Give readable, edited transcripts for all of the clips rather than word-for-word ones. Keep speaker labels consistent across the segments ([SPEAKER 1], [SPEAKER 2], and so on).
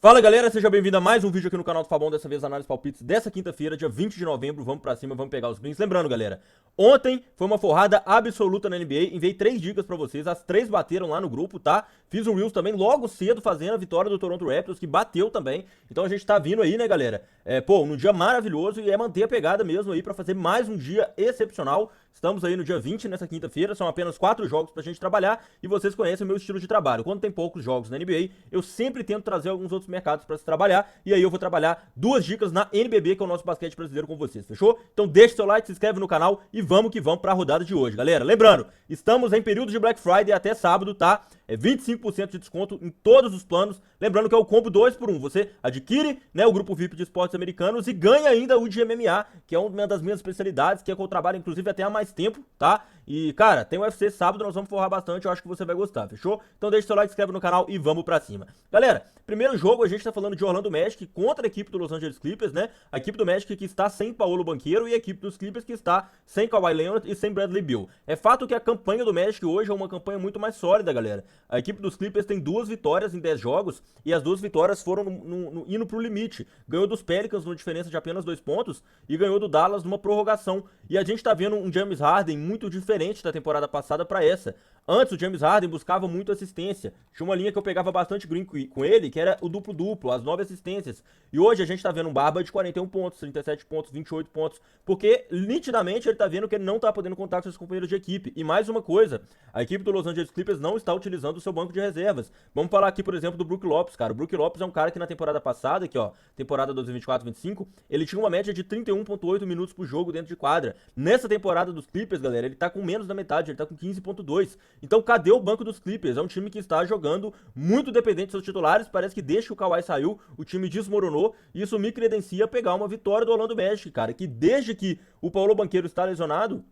[SPEAKER 1] Fala galera, seja bem-vindo a mais um vídeo aqui no canal do Fabão, dessa vez análise palpites dessa quinta-feira, dia 20 de novembro, vamos pra cima, vamos pegar os greens. Lembrando galera, ontem foi uma forrada absoluta na NBA, enviei 3 dicas pra vocês, as 3 bateram lá no grupo, tá? Fiz um Reels também logo cedo fazendo a vitória do Toronto Raptors, que bateu também, então a gente tá vindo aí, né galera, num dia maravilhoso e é manter a pegada mesmo aí pra fazer mais um dia excepcional. Estamos aí no dia 20, nessa quinta-feira, são apenas 4 jogos pra gente trabalhar e vocês conhecem o meu estilo de trabalho. Quando tem poucos jogos na NBA, eu sempre tento trazer alguns outros mercados pra se trabalhar e aí eu vou trabalhar 2 dicas na NBB, que é o nosso basquete brasileiro, com vocês, fechou? Então deixa seu like, se inscreve no canal e vamos que vamos pra rodada de hoje, galera. Lembrando, estamos em período de Black Friday até sábado, tá? É 25% de desconto em todos os planos. Lembrando que é o combo 2 por 1. Você adquire, né, o grupo VIP de esportes americanos e ganha ainda o de MMA, que é uma das minhas especialidades, que é que eu trabalho inclusive até há mais tempo, tá? E, cara, tem o UFC sábado, nós vamos forrar bastante, eu acho que você vai gostar, fechou? Então deixa seu like, se inscreve no canal e vamos pra cima. Galera, primeiro jogo a gente tá falando de Orlando Magic contra a equipe do Los Angeles Clippers, né? A equipe do Magic que está sem Paolo Banchero e a equipe dos Clippers que está sem Kawhi Leonard e sem Bradley Beal. É fato que a campanha do Magic hoje é uma campanha muito mais sólida, galera. A equipe dos Clippers tem 2 vitórias em 10 jogos e as 2 vitórias foram indo pro limite. Ganhou dos Pelicans numa diferença de apenas 2 pontos e ganhou do Dallas numa prorrogação. E a gente tá vendo um James Harden muito diferente da temporada passada pra essa. Antes o James Harden buscava muito assistência. Tinha uma linha que eu pegava bastante green com ele, que era o duplo-duplo, as 9 assistências. E hoje a gente tá vendo um Barba de 41 pontos, 37 pontos, 28 pontos, porque nitidamente ele tá vendo que ele não tá podendo contar com seus companheiros de equipe. E mais uma coisa, a equipe do Los Angeles Clippers não está utilizando o seu banco de reservas. Vamos falar aqui, por exemplo, do Brook Lopes, cara. O Brook Lopes é um cara que na temporada passada, aqui ó, temporada 2024-25, ele tinha uma média de 31,8 minutos por jogo dentro de quadra. Nessa temporada dos Clippers, galera, ele tá com menos da metade, ele tá com 15,2. Então cadê o banco dos Clippers? É um time que está jogando muito dependente dos seus titulares, parece que desde que o Kawhi saiu, o time desmoronou, e isso me credencia a pegar uma vitória do Orlando Magic, cara, que desde que o Paolo Banchero está lesionado,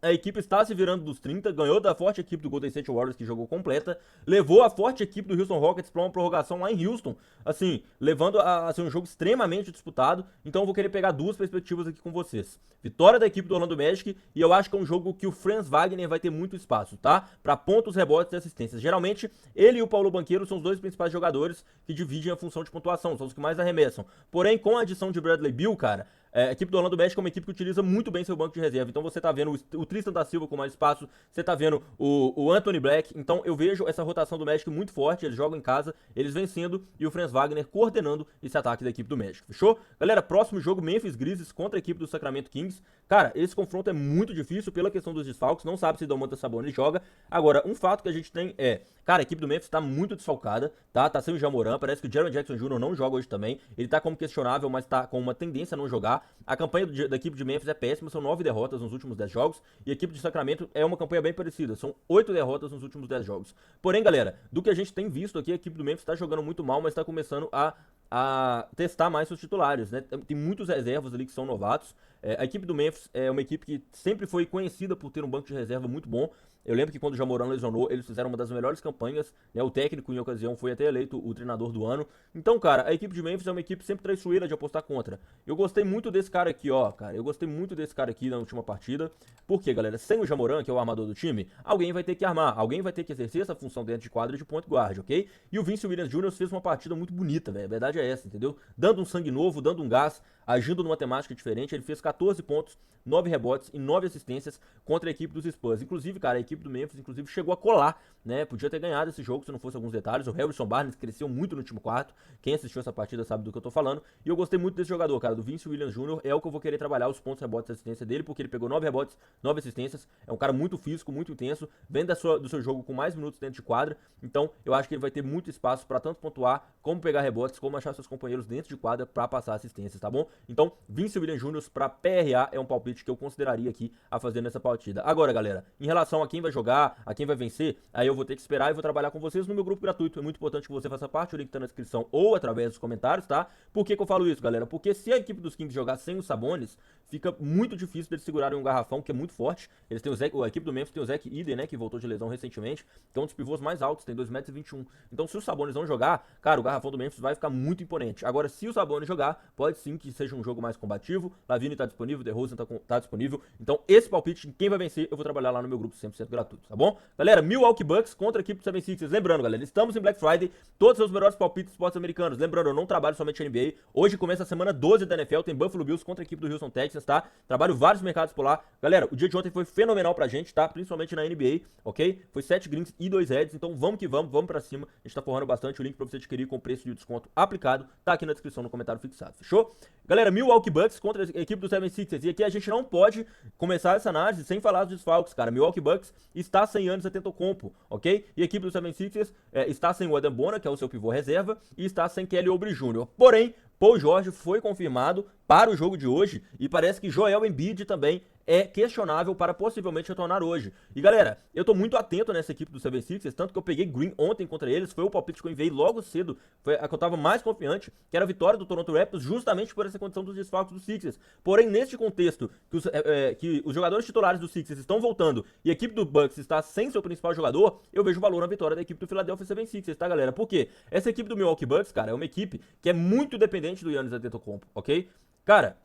[SPEAKER 1] a equipe está se virando dos 30, ganhou da forte equipe do Golden State Warriors, que jogou completa, levou a forte equipe do Houston Rockets para uma prorrogação lá em Houston, assim, levando a ser um jogo extremamente disputado. Então eu vou querer pegar 2 perspectivas aqui com vocês. Vitória da equipe do Orlando Magic, e eu acho que é um jogo que o Franz Wagner vai ter muito espaço, tá? Para pontos, rebotes e assistências. Geralmente, ele e o Paulo Banchero são os 2 principais jogadores que dividem a função de pontuação, são os que mais arremessam. Porém, com a adição de Bradley Beal, cara, a equipe do Orlando Magic é uma equipe que utiliza muito bem seu banco de reserva. Então você tá vendo o Tristan da Silva com mais espaço, você tá vendo o Anthony Black. Então eu vejo essa rotação do Magic muito forte. Eles jogam em casa, eles vencendo e o Franz Wagner coordenando esse ataque da equipe do Magic. Fechou? Galera, próximo jogo, Memphis Grizzlies contra a equipe do Sacramento Kings. Cara, esse confronto é muito difícil pela questão dos desfalques. Não sabe se Domantas Sabonis joga. Agora, um fato que a gente tem é, cara, a equipe do Memphis tá muito desfalcada, tá? Tá sem o Jamoran. Parece que o Jaren Jackson Jr. não joga hoje também. Ele tá como questionável, mas tá com uma tendência a não jogar. A campanha da equipe de Memphis é péssima, são 9 derrotas nos últimos 10 jogos, e a equipe de Sacramento é uma campanha bem parecida, são 8 derrotas nos últimos 10 jogos. Porém, galera, do que a gente tem visto aqui, a equipe do Memphis tá jogando muito mal, mas tá começando a testar mais seus titulares, né? Tem muitos reservas ali que são novatos. A equipe do Memphis é uma equipe que sempre foi conhecida por ter um banco de reserva muito bom. Eu lembro que quando o Jamoran lesionou, eles fizeram uma das melhores campanhas, né? O técnico, em ocasião, foi até eleito o treinador do ano. Então, cara, a equipe de Memphis é uma equipe sempre traiçoeira de apostar contra. Eu gostei muito desse cara aqui, ó, cara. Eu gostei muito desse cara aqui na última partida. Por quê, galera? Sem o Jamoran, que é o armador do time, alguém vai ter que armar, alguém vai ter que exercer essa função dentro de quadra de point guard, ok? E o Vince Williams Jr. fez uma partida muito bonita, velho. A verdade é essa, entendeu? Dando um sangue novo, dando um gás, agindo numa temática diferente. Ele fez 14 pontos, 9 rebotes e 9 assistências contra a equipe dos Spurs. Inclusive, cara, a equipe do Memphis, inclusive, chegou a colar, né? Podia ter ganhado esse jogo se não fosse alguns detalhes. O Harrison Barnes cresceu muito no último quarto. Quem assistiu essa partida sabe do que eu tô falando. E eu gostei muito desse jogador, cara, do Vince Williams Jr. É o que eu vou querer trabalhar, os pontos, rebotes e assistência dele, porque ele pegou 9 rebotes, 9 assistências. É um cara muito físico, muito intenso. Vem do seu jogo com mais minutos dentro de quadra. Então, eu acho que ele vai ter muito espaço pra tanto pontuar, como pegar rebotes, como achar seus companheiros dentro de quadra pra passar assistências, tá bom? Então, Vince Williams Jr. pra PRA é um palpite que eu consideraria aqui a fazer nessa partida. Agora, galera, em relação a quem vai jogar, a quem vai vencer, aí eu vou ter que esperar e vou trabalhar com vocês no meu grupo gratuito. É muito importante que você faça parte, o link tá na descrição ou através dos comentários, tá? Por que eu falo isso, galera? Porque se a equipe dos Kings jogar sem os Sabonis, fica muito difícil deles segurarem um garrafão, que é muito forte. Eles têm a equipe do Memphis tem o Zach Edey, né, que voltou de lesão recentemente, que é um dos pivôs mais altos, tem 2,21 m. Então, se os Sabonis não jogar, cara, o garrafão do Memphis vai ficar muito imponente. Agora, se o Sabonis jogar, pode sim que seja um jogo mais combativo. Lavine tá disponível, DeRozan tá disponível. Então, esse palpite de quem vai vencer, eu vou trabalhar lá no meu grupo 100% gratuito, tá bom? Galera, Milwaukee Bucks contra a equipe do 76ers. Lembrando, galera, estamos em Black Friday, todos os melhores palpites de esportes americanos. Lembrando, eu não trabalho somente NBA. Hoje começa a semana 12 da NFL, tem Buffalo Bills contra a equipe do Houston Texans, tá? Trabalho vários mercados por lá. Galera, o dia de ontem foi fenomenal pra gente, tá? Principalmente na NBA, ok? Foi 7 greens e 2 reds, então vamos que vamos pra cima. A gente tá forrando bastante, o link pra você adquirir com preço de desconto aplicado tá aqui na descrição, no comentário fixado, fechou? Galera, Milwaukee Bucks contra a equipe do 76ers, e aqui a gente não pode começar essa análise sem falar dos desfalques, cara. Milwaukee Bucks está sem Giannis Antetokounmpo, ok? E a equipe do 76ers está sem o Adam Bonner, que é o seu pivô reserva, e está sem Kelly Oubre Jr. Porém, Paul George foi confirmado para o jogo de hoje e parece que Joel Embiid também é questionável para possivelmente retornar hoje. E galera, eu tô muito atento nessa equipe do 76ers, tanto que eu peguei green ontem contra eles, foi o palpite que eu enviei logo cedo, foi a que eu tava mais confiante, que era a vitória do Toronto Raptors, justamente por essa condição dos desfalques do Sixers. Porém, neste contexto, que os jogadores titulares do Sixers estão voltando e a equipe do Bucks está sem seu principal jogador, eu vejo valor na vitória da equipe do Philadelphia 76ers, tá galera? Por quê? Essa equipe do Milwaukee Bucks, cara, é uma equipe que é muito dependente do Giannis Antetokounmpo, ok? Cara,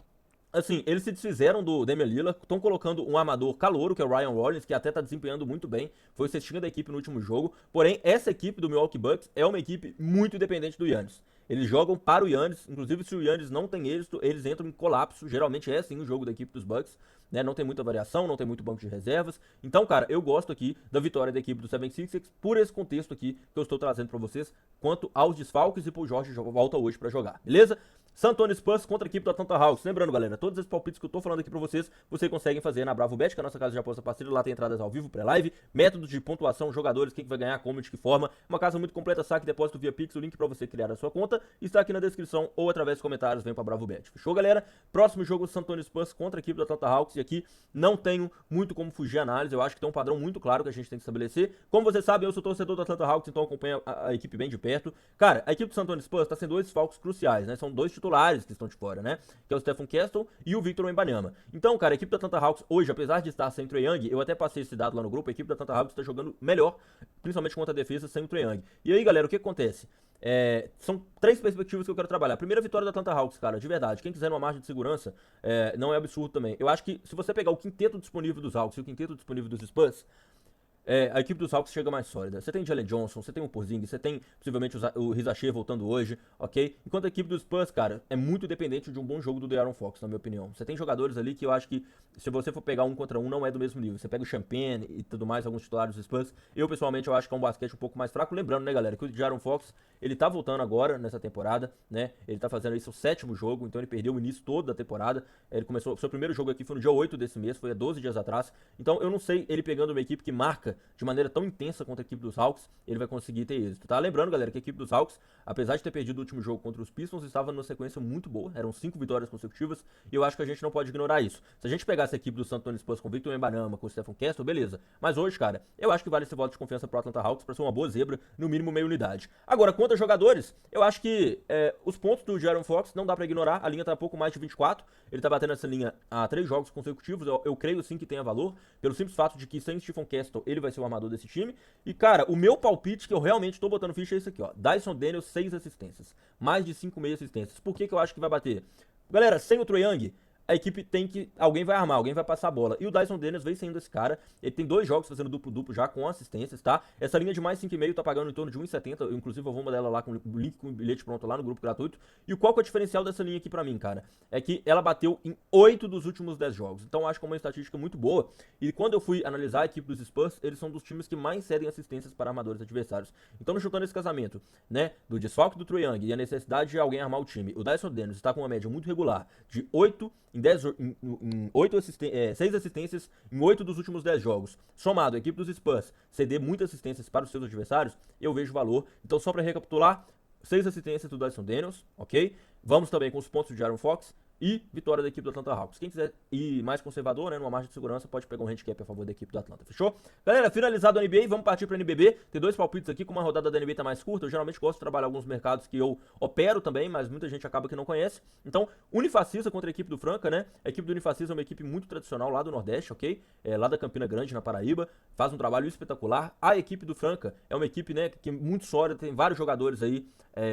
[SPEAKER 1] assim, eles se desfizeram do Damian Lillard, estão colocando um armador calouro, que é o Ryan Rollins, que até tá desempenhando muito bem, foi o cestinha da equipe no último jogo, porém, essa equipe do Milwaukee Bucks é uma equipe muito dependente do Giannis. Eles jogam para o Giannis, inclusive se o Giannis não tem êxito, eles entram em colapso, geralmente é assim o jogo da equipe dos Bucks, né? Não tem muita variação, não tem muito banco de reservas. Então, cara, eu gosto aqui da vitória da equipe do 76ers por esse contexto aqui que eu estou trazendo para vocês quanto aos desfalques e Paul George volta hoje para jogar, beleza? San Antonio Spurs contra a equipe do Atlanta Hawks. Lembrando, galera, todos esses palpites que eu tô falando aqui pra vocês, vocês conseguem fazer na Bravo Bet, que é a nossa casa de aposta parceira. Lá tem entradas ao vivo, pré-live, métodos de pontuação, jogadores, quem que vai ganhar, como, de que forma. Uma casa muito completa, saque, depósito via Pix. O link pra você criar a sua conta está aqui na descrição ou através dos comentários. Vem pra Bravo Bet. Fechou, galera? Próximo jogo, San Antonio Spurs contra a equipe do Atlanta Hawks. E aqui não tenho muito como fugir a análise. Eu acho que tem um padrão muito claro que a gente tem que estabelecer. Como vocês sabem, eu sou torcedor do Atlanta Hawks, então acompanho a equipe bem de perto. Cara, a equipe do San Antonio Spurs tá sendo dois desfalques cruciais, né? São dois titulares que estão de fora, né? Que é o Stephen Castle e o Victor Wembanyama. Então, cara, a equipe da Atlanta Hawks hoje, apesar de estar sem o Trae Young, eu até passei esse dado lá no grupo, a equipe da Atlanta Hawks está jogando melhor, principalmente contra a defesa sem o Trae Young. E aí, galera, o que acontece? São três perspectivas que eu quero trabalhar. Primeira vitória da Atlanta Hawks, cara, de verdade. Quem quiser numa margem de segurança, não é absurdo também. Eu acho que se você pegar o quinteto disponível dos Hawks e o quinteto disponível dos Spurs, a equipe dos Hawks chega mais sólida. Você tem Jalen Johnson, você tem o Porzingis, você tem possivelmente o Rizacher voltando hoje, ok? Enquanto a equipe dos Spurs, cara, é muito dependente de um bom jogo do De'Aaron Fox, na minha opinião. Você tem jogadores ali que eu acho que, se você for pegar um contra um, não é do mesmo nível. Você pega o Champagne e tudo mais, alguns titulares dos Spurs. Eu, pessoalmente, eu acho que é um basquete um pouco mais fraco. Lembrando, né, galera, que o De'Aaron Fox, ele tá voltando agora, nessa temporada, né? Ele tá fazendo aí seu 7º jogo, então ele perdeu o início todo da temporada. Ele começou, seu primeiro jogo aqui foi no dia 8 desse mês, foi há 12 dias atrás. Então, eu não sei, ele pegando uma equipe que marca de maneira tão intensa contra a equipe dos Hawks, ele vai conseguir ter êxito, tá? Lembrando, galera, que a equipe dos Hawks, apesar de ter perdido o último jogo contra os Pistons, estava numa sequência muito boa, eram 5 vitórias consecutivas, e eu acho que a gente não pode ignorar isso. Se a gente pegasse a equipe do San Antonio Spurs com o Victor Wembanyama, com o Stephen Castle, beleza. Mas hoje, cara, eu acho que vale esse voto de confiança pro Atlanta Hawks pra ser uma boa zebra, no mínimo meia unidade. Agora, quanto a jogadores, eu acho que os pontos do De'Aaron Fox não dá pra ignorar, a linha tá pouco mais de 24, ele tá batendo essa linha há 3 jogos consecutivos, eu creio sim que tenha valor, pelo simples fato de que sem Stephen Castle, ele vai ser o armador desse time. E, cara, o meu palpite que eu realmente tô botando ficha é esse aqui, ó. Dyson Daniels, 6 assistências. Mais de 5,5 assistências. Por que eu acho que vai bater? Galera, sem o Trae Young, a equipe tem que... alguém vai armar, alguém vai passar a bola. E o Dyson Daniels vem sendo esse cara. Ele tem 2 jogos fazendo duplo-duplo já com assistências, tá? Essa linha de mais 5,5 tá pagando em torno de 1,70. Inclusive, eu vou mandar ela lá com o link com o bilhete pronto lá no grupo gratuito. E qual que é o diferencial dessa linha aqui pra mim, cara? É que ela bateu em 8 dos últimos 10 jogos. Então, acho que é uma estatística muito boa. E quando eu fui analisar a equipe dos Spurs, eles são dos times que mais cedem assistências para armadores adversários. Então, juntando esse casamento, né, do desfalque do Trae Young e a necessidade de alguém armar o time, o Dyson Daniels está com uma média muito regular de 8 em 10 6 assistências em 8 dos últimos 10 jogos. Somado a equipe dos Spurs ceder muitas assistências para os seus adversários, eu vejo valor. Então, só para recapitular, 6 assistências do Dyson Daniels, ok? Vamos também com os pontos de De'Aaron Fox e vitória da equipe do Atlanta Hawks. Quem quiser ir mais conservador, né, numa margem de segurança, pode pegar um handicap a favor da equipe do Atlanta, fechou? Galera, finalizado a NBA, vamos partir para a NBB. Tem 2 palpites aqui, como a rodada da NBA tá mais curta, eu geralmente gosto de trabalhar alguns mercados que eu opero também, mas muita gente acaba que não conhece. Então, Unifacisa contra a equipe do Franca, né? A equipe do Unifacisa é uma equipe muito tradicional lá do Nordeste, ok? Lá da Campina Grande, na Paraíba, faz um trabalho espetacular. A equipe do Franca é uma equipe, né, que é muito sólida, tem vários jogadores aí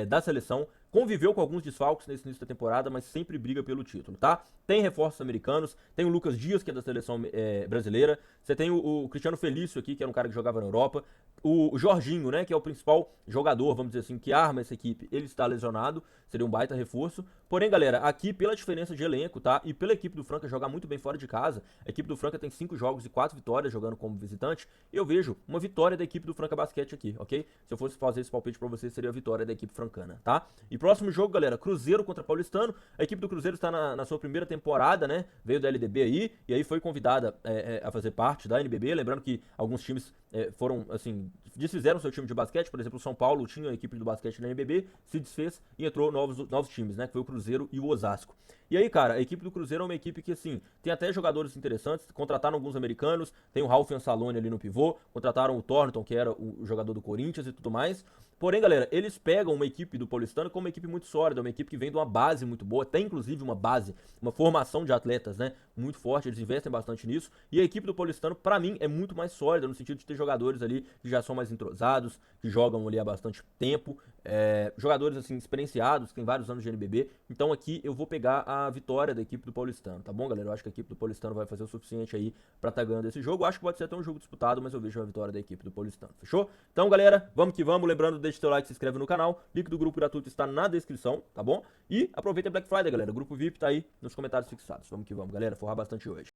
[SPEAKER 1] da seleção conviveu com alguns desfalques nesse início da temporada, mas sempre briga pelo título, tá? Tem reforços americanos, tem o Lucas Dias, que é da seleção brasileira, você tem o Cristiano Felício aqui, que era um cara que jogava na Europa, o Jorginho, né, que é o principal jogador, vamos dizer assim, que arma essa equipe, ele está lesionado, seria um baita reforço. Porém, galera, aqui pela diferença de elenco, tá, e pela equipe do Franca jogar muito bem fora de casa, a equipe do Franca tem 5 jogos e 4 vitórias jogando como visitante, eu vejo uma vitória da equipe do Franca Basquete aqui, ok? Se eu fosse fazer esse palpite pra vocês, seria a vitória da equipe francana, tá? E próximo jogo, galera, Cruzeiro contra Paulistano, a equipe do Cruzeiro está na sua primeira temporada, né, veio da LDB aí, e aí foi convidada a fazer parte da NBB, lembrando que alguns times foram, assim, desfizeram seu time de basquete, por exemplo, o São Paulo tinha a equipe do basquete na NBB, se desfez e entrou novos times, né, que foi o Cruzeiro e o Osasco. E aí, cara, a equipe do Cruzeiro é uma equipe que, assim, tem até jogadores interessantes, contrataram alguns americanos, tem o Ralf Ansalone ali no pivô, contrataram o Thornton, que era o jogador do Corinthians e tudo mais. Porém, galera, eles pegam uma equipe do Paulistano como uma equipe muito sólida, uma equipe que vem de uma base muito boa, tem inclusive uma base, uma formação de atletas, né, muito forte, eles investem bastante nisso, e a equipe do Paulistano, pra mim, é muito mais sólida, no sentido de ter jogadores ali que já são mais entrosados, que jogam ali há bastante tempo, jogadores, assim, experienciados, que tem vários anos de NBB, então aqui eu vou pegar a vitória da equipe do Paulistano, tá bom, galera? Eu acho que a equipe do Paulistano vai fazer o suficiente aí pra estar ganhando esse jogo, eu acho que pode ser até um jogo disputado, mas eu vejo a vitória da equipe do Paulistano, fechou? Então, galera, vamos que vamos, lembrando, deixa seu like, se inscreve no canal, link do grupo gratuito está na descrição, tá bom? E aproveita a Black Friday, galera, o grupo VIP tá aí nos comentários fixados, vamos que vamos, galera, forrar bastante hoje.